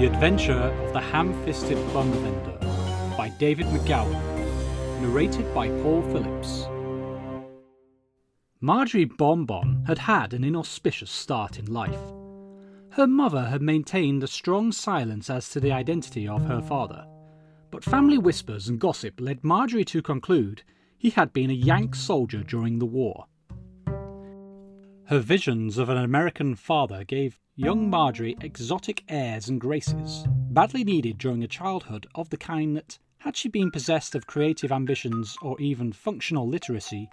The Adventure of the Ham-Fisted Bun Vendor by David MacGowan. Narrated by Paul Phillips. Marjorie Bonbon had had an inauspicious start in life. Her mother had maintained a strong silence as to the identity of her father, but family whispers and gossip led Marjorie to conclude he had been a Yank soldier during the war. Her visions of an American father gave young Marjorie exotic airs and graces, badly needed during a childhood of the kind that, had she been possessed of creative ambitions or even functional literacy,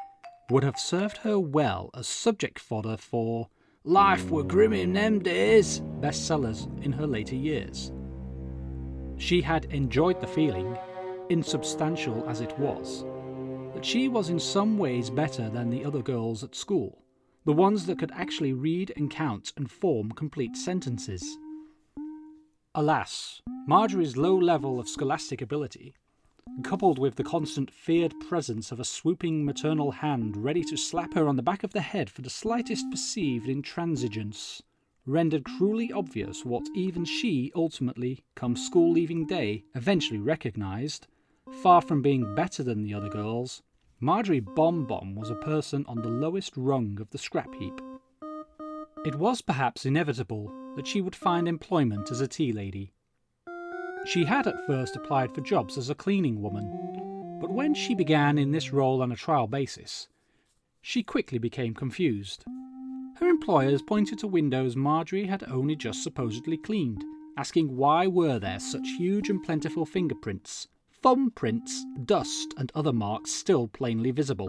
would have served her well as subject fodder for "Life were grim in them days" bestsellers in her later years. She had enjoyed the feeling, insubstantial as it was, that she was in some ways better than the other girls at school, the ones that could actually read and count and form complete sentences. Alas, Marjorie's low level of scholastic ability, coupled with the constant feared presence of a swooping maternal hand ready to slap her on the back of the head for the slightest perceived intransigence, rendered cruelly obvious what even she ultimately, come school-leaving day, eventually recognised. Far from being better than the other girls, Marjorie Bonbon was a person on the lowest rung of the scrap heap. It was perhaps inevitable that she would find employment as a tea lady. She had at first applied for jobs as a cleaning woman, but when she began in this role on a trial basis, she quickly became confused. Her employers pointed to windows Marjorie had only just supposedly cleaned, asking why were there such huge and plentiful fingerprints, thumbprints, dust and other marks still plainly visible.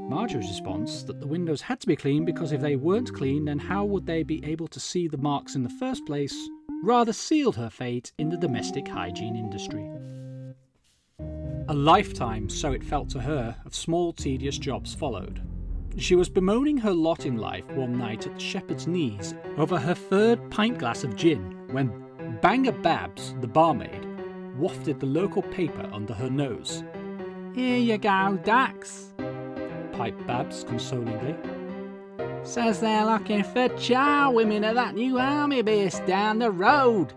Marjorie's response that the windows had to be cleaned because if they weren't clean, then how would they be able to see the marks in the first place, rather sealed her fate in the domestic hygiene industry. A lifetime, so it felt to her, of small tedious jobs followed. She was bemoaning her lot in life one night at the shepherd's knees over her third pint glass of gin when Banger Babs, the barmaid, wafted the local paper under her nose. "Here you go, Dax," piped Babs consolingly. "Says they're looking for charwomen at that new army base down the road.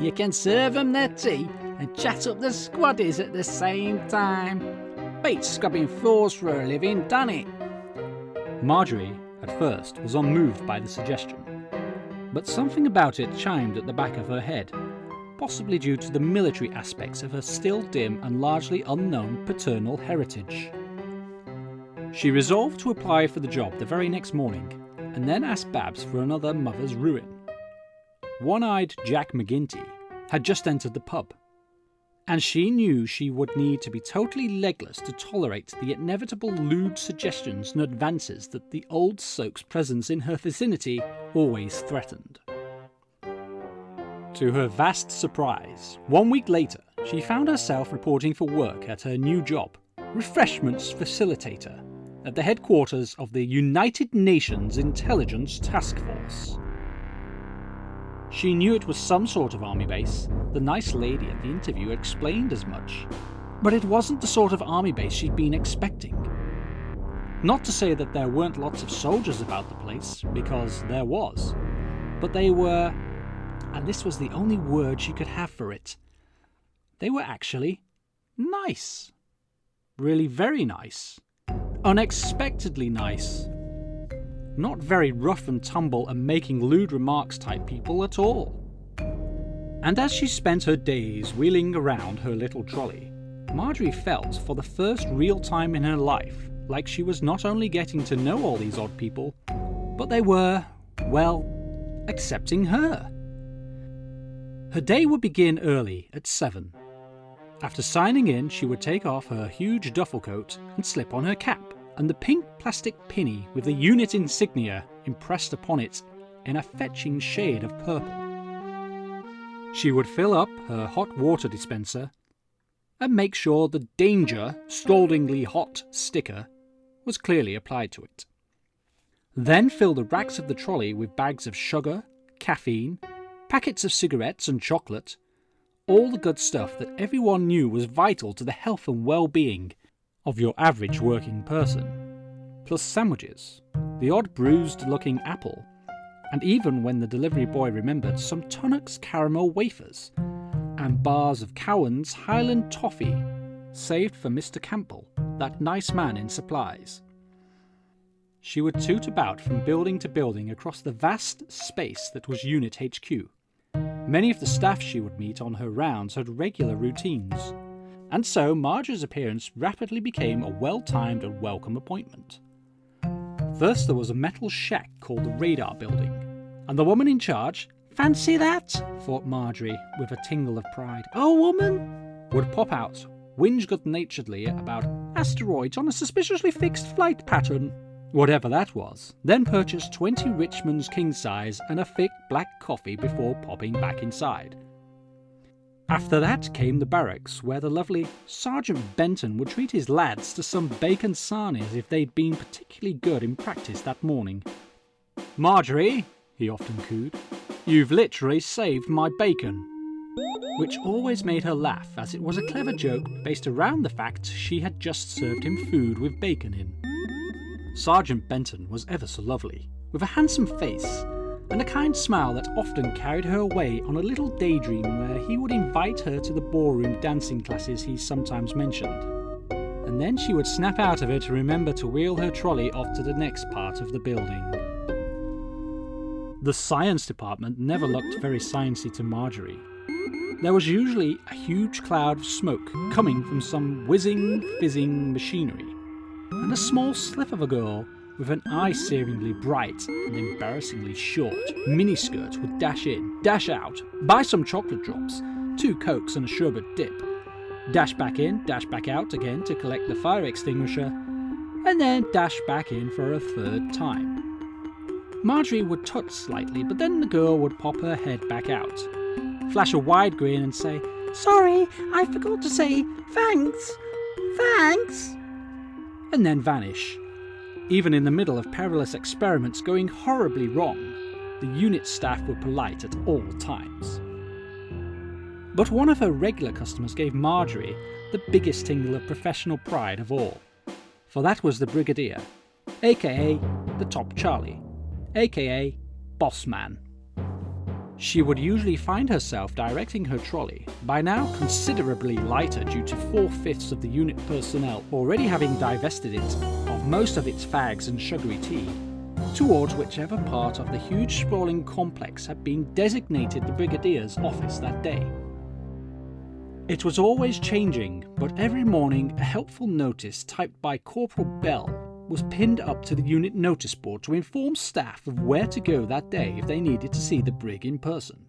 You can serve 'em their tea and chat up the squaddies at the same time. Beats scrubbing floors for a living, done it?" Marjorie, at first, was unmoved by the suggestion, but something about it chimed at the back of her head, possibly due to the military aspects of her still dim and largely unknown paternal heritage. She resolved to apply for the job the very next morning, and then asked Babs for another mother's ruin. One-eyed Jack McGinty had just entered the pub, and she knew she would need to be totally legless to tolerate the inevitable lewd suggestions and advances that the old soak's presence in her vicinity always threatened. To her vast surprise, 1 week later, she found herself reporting for work at her new job, refreshments facilitator, at the headquarters of the United Nations Intelligence Task Force. She knew it was some sort of army base. The nice lady at the interview explained as much, but it wasn't the sort of army base she'd been expecting. Not to say that there weren't lots of soldiers about the place, because there was, but they were, and this was the only word she could have for it, they were actually nice. Really very nice. Unexpectedly nice. Not very rough and tumble and making lewd remarks type people at all. And as she spent her days wheeling around her little trolley, Marjorie felt for the first real time in her life like she was not only getting to know all these odd people, but they were, well, accepting her. Her day would begin early at 7. After signing in, she would take off her huge duffel coat and slip on her cap and the pink plastic pinny with the unit insignia impressed upon it in a fetching shade of purple. She would fill up her hot water dispenser and make sure the "Danger, scaldingly hot" sticker was clearly applied to it. Then fill the racks of the trolley with bags of sugar, caffeine, packets of cigarettes and chocolate, all the good stuff that everyone knew was vital to the health and well-being of your average working person, plus sandwiches, the odd bruised-looking apple, and even when the delivery boy remembered, some Tunnocks caramel wafers and bars of Cowan's Highland toffee, saved for Mr. Campbell, that nice man in supplies. She would toot about from building to building across the vast space that was Unit HQ. Many of the staff she would meet on her rounds had regular routines, and so Marjorie's appearance rapidly became a well-timed and welcome appointment. First there was a metal shack called the Radar Building, and the woman in charge, "Fancy that," thought Marjorie with a tingle of pride. "Oh, woman," would pop out, whinge good-naturedly about asteroids on a suspiciously fixed flight pattern, whatever that was, then purchase 20 Richmond's king size and a thick black coffee before popping back inside. After that came the barracks, where the lovely Sergeant Benton would treat his lads to some bacon sarnies if they'd been particularly good in practice that morning. "Marjorie," he often cooed, "you've literally saved my bacon," which always made her laugh, as it was a clever joke based around the fact she had just served him food with bacon in. Sergeant Benton was ever so lovely, with a handsome face and a kind smile that often carried her away on a little daydream where he would invite her to the ballroom dancing classes he sometimes mentioned. And then she would snap out of it to remember to wheel her trolley off to the next part of the building. The science department never looked very sciencey to Marjorie. There was usually a huge cloud of smoke coming from some whizzing, fizzing machinery, and a small slip of a girl with an eye-searingly bright and embarrassingly short miniskirt would dash in, dash out, buy some chocolate drops, 2 Cokes and a sherbet dip, dash back in, dash back out again to collect the fire extinguisher, and then dash back in for a 3rd time. Marjorie would tut slightly, but then the girl would pop her head back out, flash a wide grin and say, "Sorry, I forgot to say thanks, thanks," and then vanish. Even in the middle of perilous experiments going horribly wrong, the unit staff were polite at all times. But one of her regular customers gave Marjorie the biggest tingle of professional pride of all, for that was the Brigadier, aka the Top Charlie, aka Boss Man. She would usually find herself directing her trolley, by now considerably lighter due to 4/5 of the unit personnel already having divested it of most of its fags and sugary tea, towards whichever part of the huge sprawling complex had been designated the Brigadier's office that day. It was always changing, but every morning a helpful notice typed by Corporal Bell was pinned up to the unit notice board to inform staff of where to go that day if they needed to see the brig in person.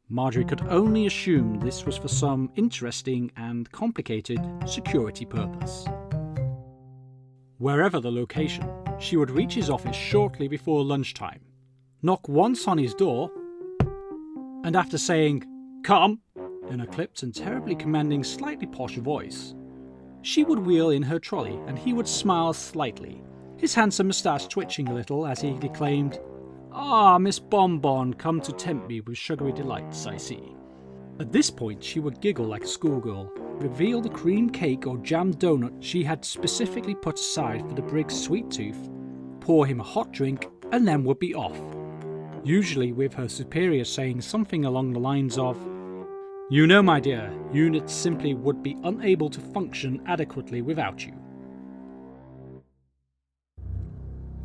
Marjorie could only assume this was for some interesting and complicated security purpose. Wherever the location, she would reach his office shortly before lunchtime, knock once on his door, and after saying, "Come," in a clipped and terribly commanding slightly posh voice, she would wheel in her trolley and he would smile slightly, his handsome moustache twitching a little as he declaimed, "Ah, Miss Bonbon, come to tempt me with sugary delights, I see." At this point she would giggle like a schoolgirl, reveal the cream cake or jam donut she had specifically put aside for the brig's sweet tooth, pour him a hot drink, and then would be off, usually with her superior saying something along the lines of, "You know, my dear, units simply would be unable to function adequately without you."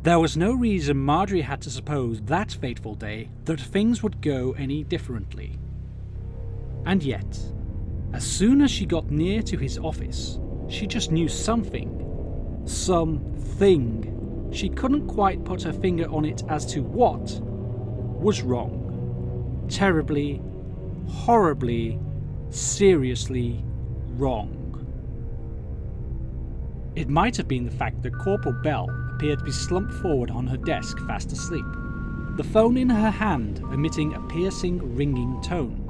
There was no reason Marjorie had to suppose that fateful day that things would go any differently. And yet, as soon as she got near to his office, she just knew something. She couldn't quite put her finger on it as to what was wrong. Terribly, horribly, seriously wrong. It might have been the fact that Corporal Bell appeared to be slumped forward on her desk fast asleep, the phone in her hand emitting a piercing, ringing tone.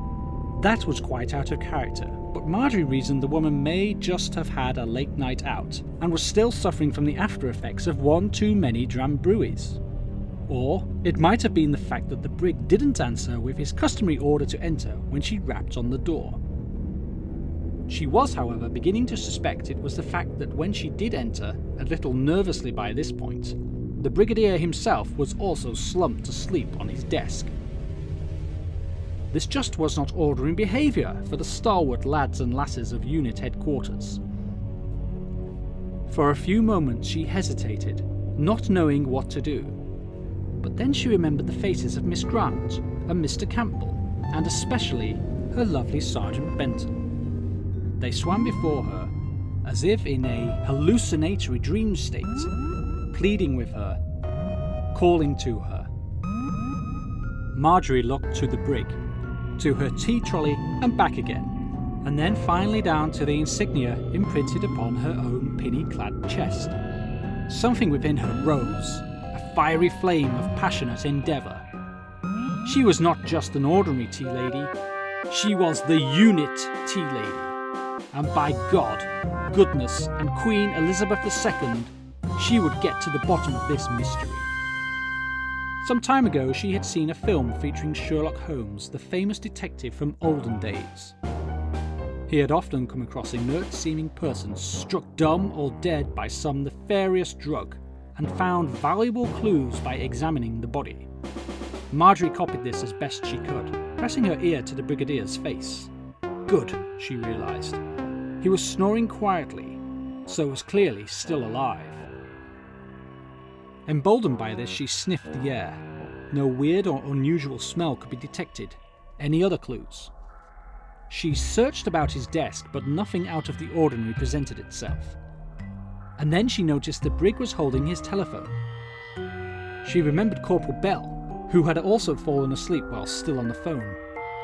That was quite out of character, but Marjorie reasoned the woman may just have had a late night out and was still suffering from the after effects of one too many dram-brewies. Or it might have been the fact that the brig didn't answer with his customary order to enter when she rapped on the door. She was, however, beginning to suspect it was the fact that when she did enter, a little nervously by this point, The Brigadier himself was also slumped asleep on his desk. This just was not ordinary behaviour for the stalwart lads and lasses of Unit headquarters. For a few moments she hesitated, not knowing what to do. But then she remembered the faces of Miss Grant and Mr. Campbell, and especially her lovely Sergeant Benton. They swam before her, as if in a hallucinatory dream state, pleading with her, calling to her. Marjorie looked to the brig, to her tea trolley and back again, and then finally down to the insignia imprinted upon her own pinny-clad chest. Something within her rose, a fiery flame of passionate endeavour. She was not just an ordinary tea lady, she was the Unit tea lady. And by God, goodness and Queen Elizabeth II, she would get to the bottom of this mystery. Some time ago she had seen a film featuring Sherlock Holmes, the famous detective from olden days. He had often come across inert-seeming persons struck dumb or dead by some nefarious drug, and found valuable clues by examining the body. Marjorie copied this as best she could, pressing her ear to the Brigadier's face. Good, she realised. He was snoring quietly, so was clearly still alive. Emboldened by this, she sniffed the air. No weird or unusual smell could be detected. Any other clues? She searched about his desk, but nothing out of the ordinary presented itself. And then she noticed the brig was holding his telephone. She remembered Corporal Bell, who had also fallen asleep while still on the phone.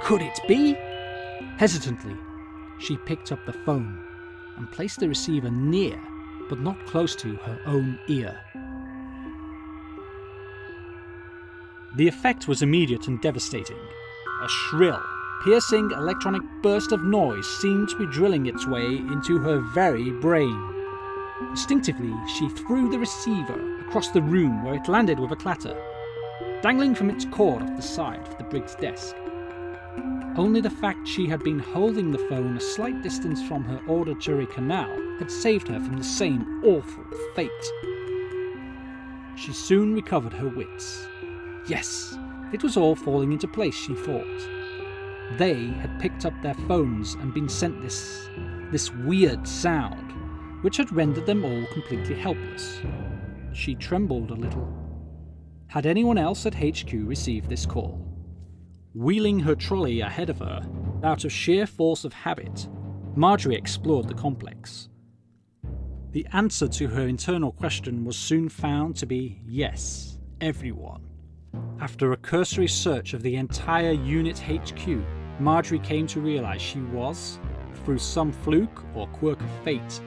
Could it be? Hesitantly, she picked up the phone and placed the receiver near, but not close to, her own ear. The effect was immediate and devastating. A shrill, piercing electronic burst of noise seemed to be drilling its way into her very brain. Instinctively, she threw the receiver across the room, where it landed with a clatter, dangling from its cord off the side of the brig's desk. Only the fact she had been holding the phone a slight distance from her auditory canal had saved her from the same awful fate. She soon recovered her wits. Yes, it was all falling into place, she thought. They had picked up their phones and been sent this weird sound, which had rendered them all completely helpless. She trembled a little. Had anyone else at HQ received this call? Wheeling her trolley ahead of her, out of sheer force of habit, Marjorie explored the complex. The answer to her internal question was soon found to be yes, everyone. After a cursory search of the entire Unit HQ, Marjorie came to realise she was, through some fluke or quirk of fate,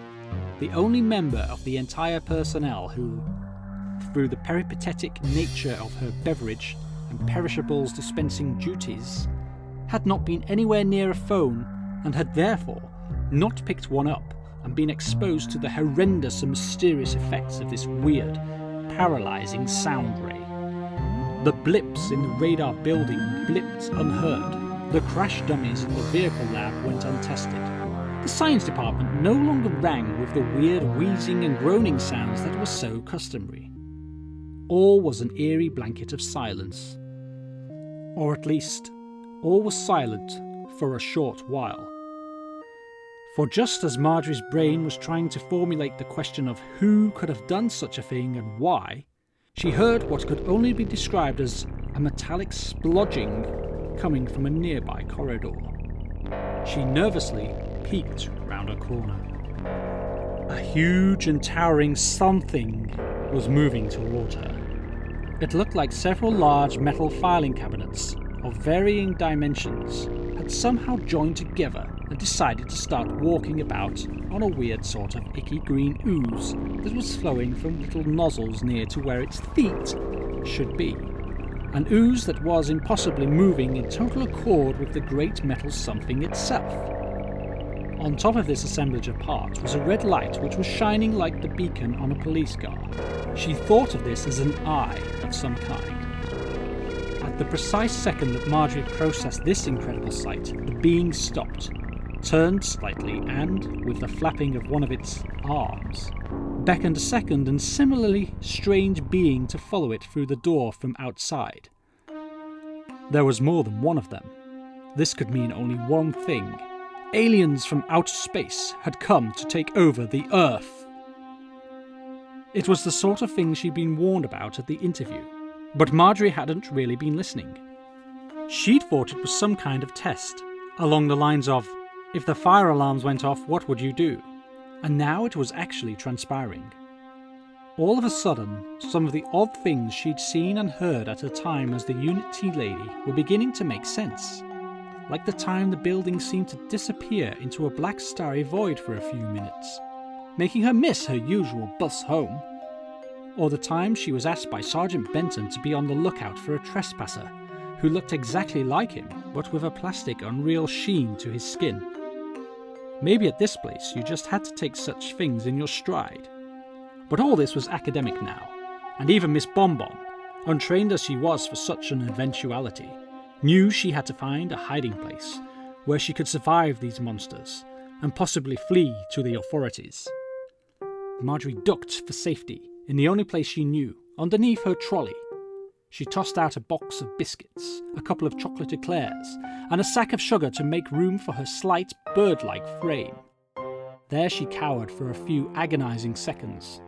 the only member of the entire personnel who, through the peripatetic nature of her beverage and perishables dispensing duties, had not been anywhere near a phone and had therefore not picked one up and been exposed to the horrendous and mysterious effects of this weird, paralysing sound ray. The blips in the radar building blipped unheard. The crash dummies in the vehicle lab went untested. The science department no longer rang with the weird wheezing and groaning sounds that were so customary. All was an eerie blanket of silence. Or at least, all was silent for a short while. For just as Marjorie's brain was trying to formulate the question of who could have done such a thing and why, she heard what could only be described as a metallic splodging coming from a nearby corridor. She nervously peeked round a corner. A huge and towering something was moving toward her. It looked like several large metal filing cabinets of varying dimensions had somehow joined together and decided to start walking about on a weird sort of icky green ooze that was flowing from little nozzles near to where its feet should be. An ooze that was impossibly moving in total accord with the great metal something itself. On top of this assemblage of parts was a red light which was shining like the beacon on a police car. She thought of this as an eye of some kind. At the precise second that Marjorie processed this incredible sight, the being stopped, turned slightly and, with the flapping of one of its arms, beckoned a second and similarly strange being to follow it through the door from outside. There was more than one of them. This could mean only one thing. Aliens from outer space had come to take over the Earth. It was the sort of thing she'd been warned about at the interview, but Marjorie hadn't really been listening. She'd thought it was some kind of test, along the lines of, if the fire alarms went off, what would you do? And now it was actually transpiring. All of a sudden, some of the odd things she'd seen and heard at her time as the U.N.I.T lady were beginning to make sense. Like the time the building seemed to disappear into a black starry void for a few minutes, making her miss her usual bus home. Or the time she was asked by Sergeant Benton to be on the lookout for a trespasser who looked exactly like him, but with a plastic, unreal sheen to his skin. Maybe at this place you just had to take such things in your stride. But all this was academic now, and even Miss Bonbon, untrained as she was for such an eventuality, knew she had to find a hiding place where she could survive these monsters and possibly flee to the authorities. Marjorie ducked for safety in the only place she knew, underneath her trolley. She tossed out a box of biscuits, a couple of chocolate eclairs, and a sack of sugar to make room for her slight, bird-like frame. There she cowered for a few agonizing seconds,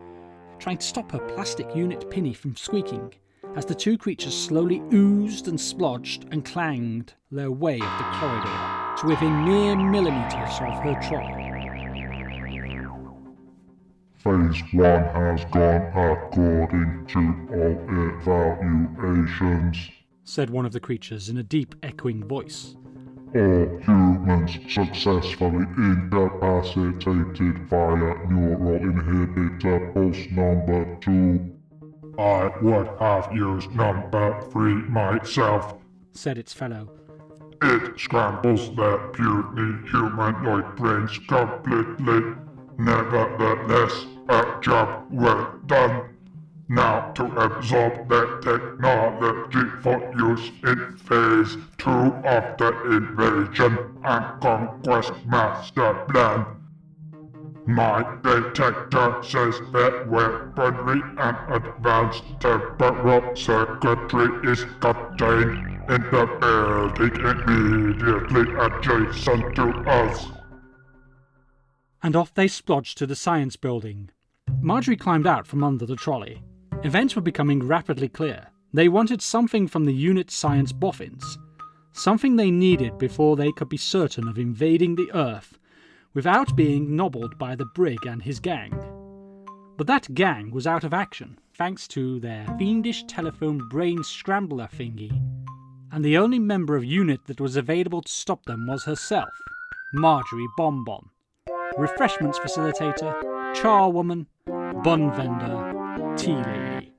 trying to stop her plastic unit pinny from squeaking, as the two creatures slowly oozed and splodged and clanged their way up the corridor to within mere millimetres of her trolley. Phase 1 has gone according to all evaluations, said one of the creatures in a deep, echoing voice. All humans successfully incapacitated via neural inhibitor pulse number 2. I would have used number 3 myself, said its fellow. It scrambles their puny humanoid brains completely. Nevertheless, a job well done. Now to absorb the technology for use in Phase 2 of the invasion and conquest master plan. My detector says that weaponry and advanced temporal circuitry is contained in the building immediately adjacent to us. And off they splodged to the science building. Marjorie climbed out from under the trolley. Events were becoming rapidly clear. They wanted something from the unit science boffins. Something they needed before they could be certain of invading the Earth without being nobbled by the Brig and his gang. But that gang was out of action, thanks to their fiendish telephone brain scrambler thingy. And the only member of UNIT that was available to stop them was herself, Marjorie Bonbon. Refreshments facilitator, charwoman, bun vendor, tea lady.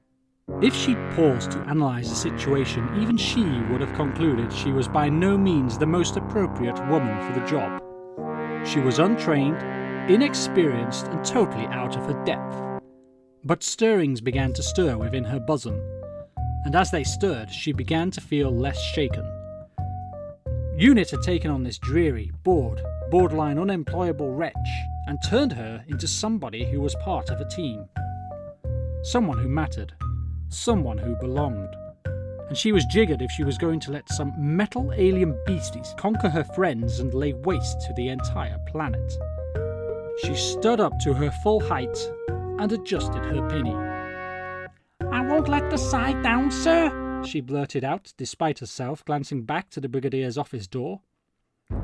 If she'd paused to analyse the situation, even she would have concluded she was by no means the most appropriate woman for the job. She was untrained, inexperienced, and totally out of her depth. But stirrings began to stir within her bosom, and as they stirred, she began to feel less shaken. UNIT had taken on this dreary, bored, borderline unemployable wretch and turned her into somebody who was part of a team. Someone who mattered. Someone who belonged. And she was jiggered if she was going to let some metal alien beasties conquer her friends and lay waste to the entire planet. She stood up to her full height and adjusted her pinny. "I won't let the side down, sir," she blurted out, despite herself glancing back to the Brigadier's office door.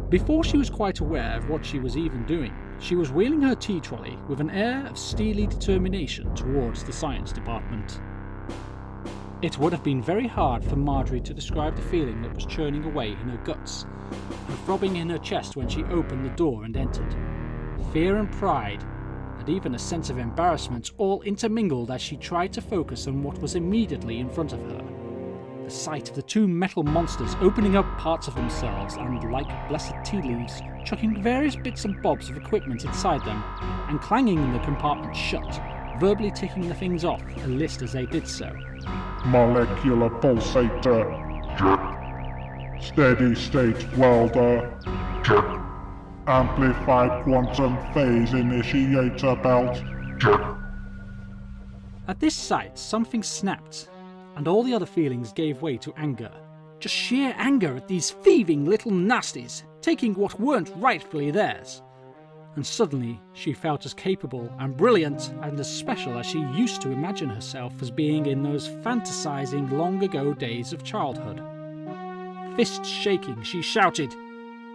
Before she was quite aware of what she was even doing, she was wheeling her tea trolley with an air of steely determination towards the science department. It would have been very hard for Marjorie to describe the feeling that was churning away in her guts and throbbing in her chest when she opened the door and entered. Fear and pride, and even a sense of embarrassment, all intermingled as she tried to focus on what was immediately in front of her. The sight of the two metal monsters opening up parts of themselves and, like blessed tea leaves, chucking various bits and bobs of equipment inside them and clanging the compartment shut, verbally ticking the things off a list as they did so. Molecular pulsator. Check. Steady state welder. Check. Amplified quantum phase initiator belt. Check. Jack. At this sight, something snapped, and all the other feelings gave way to anger. Just sheer anger at these thieving little nasties, taking what weren't rightfully theirs. And suddenly, she felt as capable and brilliant and as special as she used to imagine herself as being in those fantasizing long-ago days of childhood. Fists shaking, she shouted,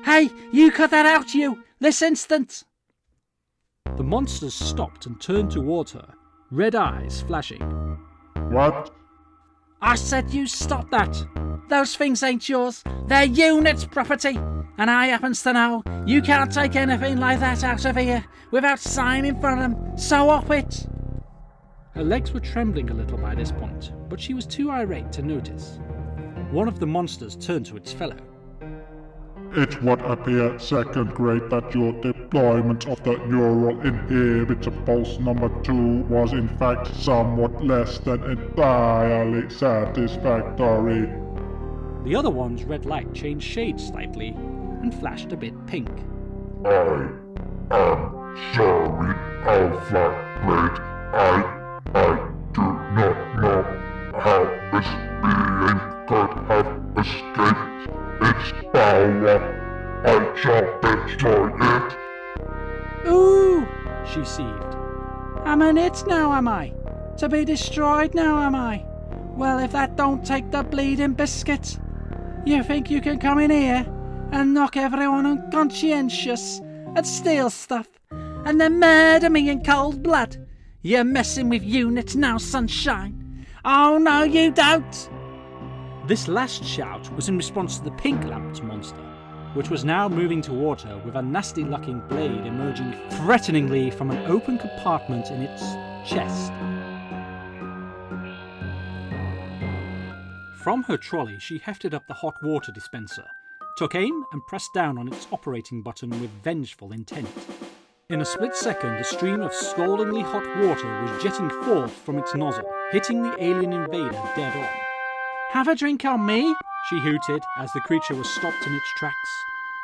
"Hey, you cut that out, you! This instant!" The monsters stopped and turned towards her, red eyes flashing. What? I said you stop that! Those things ain't yours, they're U.N.I.T property, and I happens to know you can't take anything like that out of here without signing for them, so op it! Her legs were trembling a little by this point, but she was too irate to notice. One of the monsters turned to its fellow. It would appear second grade that your deployment of the neural inhibitables number 2 was in fact somewhat less than entirely satisfactory. The other one's red light changed shades slightly and flashed a bit pink. I am sorry, Alpha Grade. I do not know how this being could have escaped its power. I shall destroy it. Ooh, she seethed. I'm an it now, am I? To be destroyed now, am I? Well, if that don't take the bleeding biscuit. You think you can come in here and knock everyone unconscientious and steal stuff and then murder me in cold blood? You're messing with U.N.I.T now, sunshine. Oh no, you don't! This last shout was in response to the pink-lamped monster, which was now moving toward her with a nasty-looking blade emerging threateningly from an open compartment in its chest. From her trolley, she hefted up the hot water dispenser, took aim and pressed down on its operating button with vengeful intent. In a split second, a stream of scaldingly hot water was jetting forth from its nozzle, hitting the alien invader dead on. Have a drink on me? She hooted as the creature was stopped in its tracks,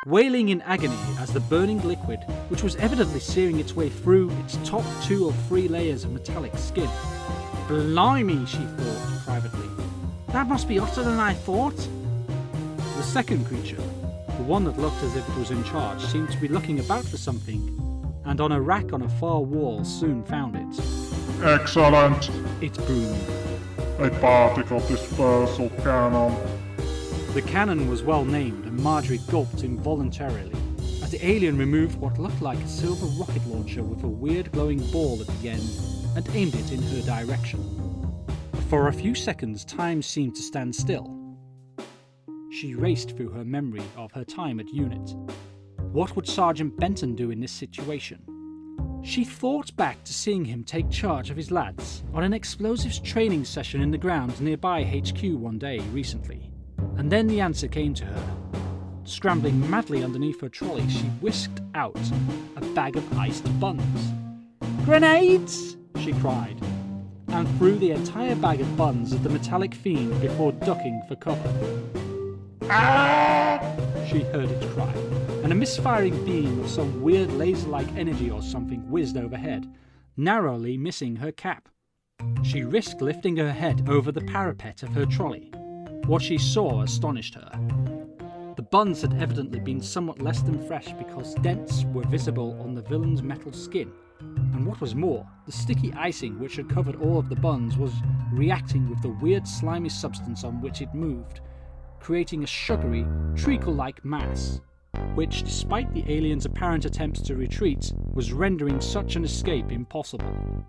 wailing in agony as the burning liquid, which was evidently searing its way through its top 2 or 3 layers of metallic skin. Blimey, she thought privately. That must be hotter than I thought. The second creature, the one that looked as if it was in charge, seemed to be looking about for something, and on a rack on a far wall soon found it. Excellent. It boomed. A particle dispersal cannon. The cannon was well named, and Marjorie gulped involuntarily as the alien removed what looked like a silver rocket launcher with a weird glowing ball at the end and aimed it in her direction. For a few seconds, time seemed to stand still. She raced through her memory of her time at U.N.I.T. What would Sergeant Benton do in this situation? She thought back to seeing him take charge of his lads on an explosives training session in the grounds nearby HQ one day recently, and then the answer came to her. Scrambling madly underneath her trolley, she whisked out a bag of iced buns. Grenades! She cried, and threw the entire bag of buns at the metallic fiend before ducking for cover. Ah! She heard it cry, and a misfiring beam of some weird laser-like energy or something whizzed overhead, narrowly missing her cap. She risked lifting her head over the parapet of her trolley. What she saw astonished her. The buns had evidently been somewhat less than fresh because dents were visible on the villain's metal skin. And what was more, the sticky icing which had covered all of the buns was reacting with the weird slimy substance on which it moved, creating a sugary, treacle-like mass, which, despite the alien's apparent attempts to retreat, was rendering such an escape impossible.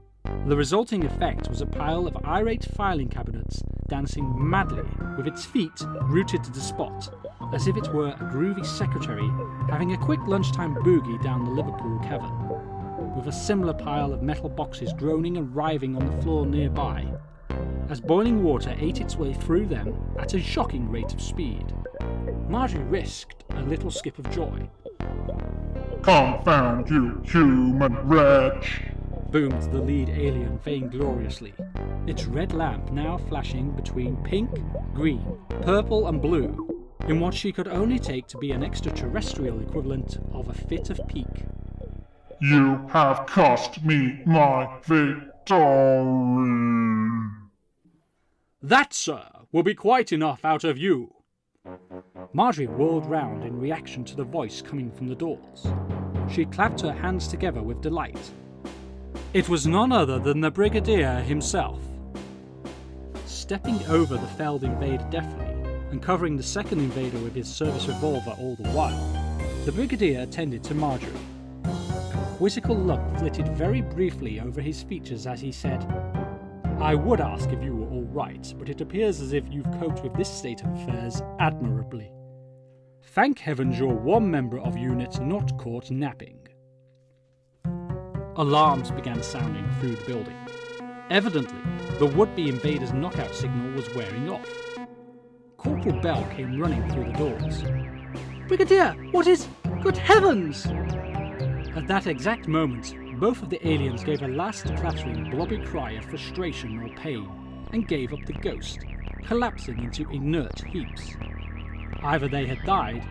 The resulting effect was a pile of irate filing cabinets dancing madly with its feet rooted to the spot, as if it were a groovy secretary having a quick lunchtime boogie down the Liverpool cavern, with a similar pile of metal boxes groaning and writhing on the floor nearby, as boiling water ate its way through them at a shocking rate of speed. Marjorie risked a little skip of joy. Confound you, human wretch! Boomed the lead alien vaingloriously, its red lamp now flashing between pink, green, purple and blue, in what she could only take to be an extraterrestrial equivalent of a fit of pique. You have cost me my victory. That, sir, will be quite enough out of you. Marjorie whirled round in reaction to the voice coming from the doors. She clapped her hands together with delight. It was none other than the Brigadier himself. Stepping over the felled invader deftly, and covering the second invader with his service revolver all the while, the Brigadier attended to Marjorie. A quizzical look flitted very briefly over his features as he said, "I would ask if you were all right, but it appears as if you've coped with this state of affairs admirably. Thank heavens you're one member of U.N.I.T not caught napping." Alarms began sounding through the building. Evidently, the would-be invader's knockout signal was wearing off. Corporal Bell came running through the doors. Brigadier, what is... Good heavens! At that exact moment, both of the aliens gave a last clattering, blobby cry of frustration or pain and gave up the ghost, collapsing into inert heaps. Either they had died,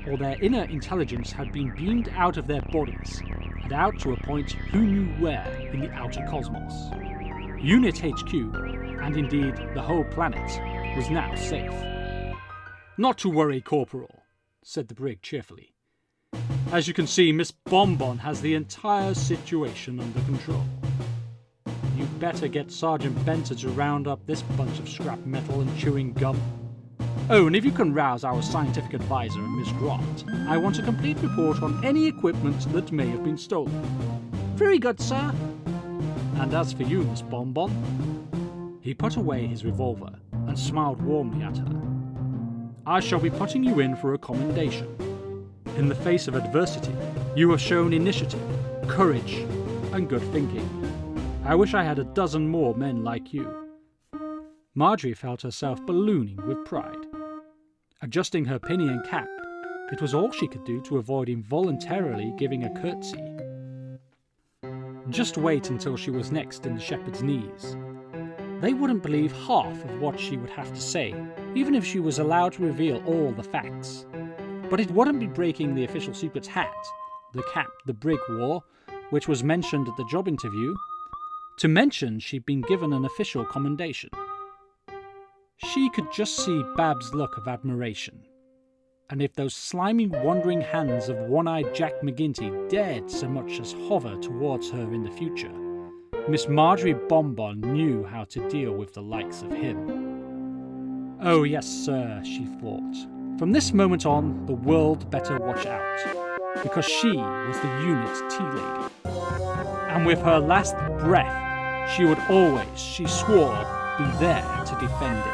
or their inner intelligence had been beamed out of their bodies and out to a point who knew where in the outer cosmos. U.N.I.T HQ, and indeed the whole planet, was now safe. "Not to worry, Corporal," said the brig cheerfully. "As you can see, Miss Bonbon has the entire situation under control. You'd better get Sergeant Benter to round up this bunch of scrap metal and chewing gum. Oh, and if you can rouse our scientific advisor, Miss Grant, I want a complete report on any equipment that may have been stolen." Very good, sir. "And as for you, Miss Bonbon," he put away his revolver and smiled warmly at her, "I shall be putting you in for a commendation. In the face of adversity, you have shown initiative, courage, and good thinking. I wish I had a dozen more men like you." Marjorie felt herself ballooning with pride. Adjusting her pinion cap, it was all she could do to avoid involuntarily giving a curtsy. Just wait until she was next in the shepherd's knees. They wouldn't believe half of what she would have to say, even if she was allowed to reveal all the facts. But it wouldn't be breaking the official secret's hat, the cap the brig wore, which was mentioned at the job interview, to mention she'd been given an official commendation. She could just see Bab's look of admiration. And if those slimy, wandering hands of one-eyed Jack McGinty dared so much as hover towards her in the future, Miss Marjorie Bonbon knew how to deal with the likes of him. Oh yes, sir, she thought. From this moment on, the world better watch out, because she was the U.N.I.T tea lady. And with her last breath, she would always, she swore, be there to defend it.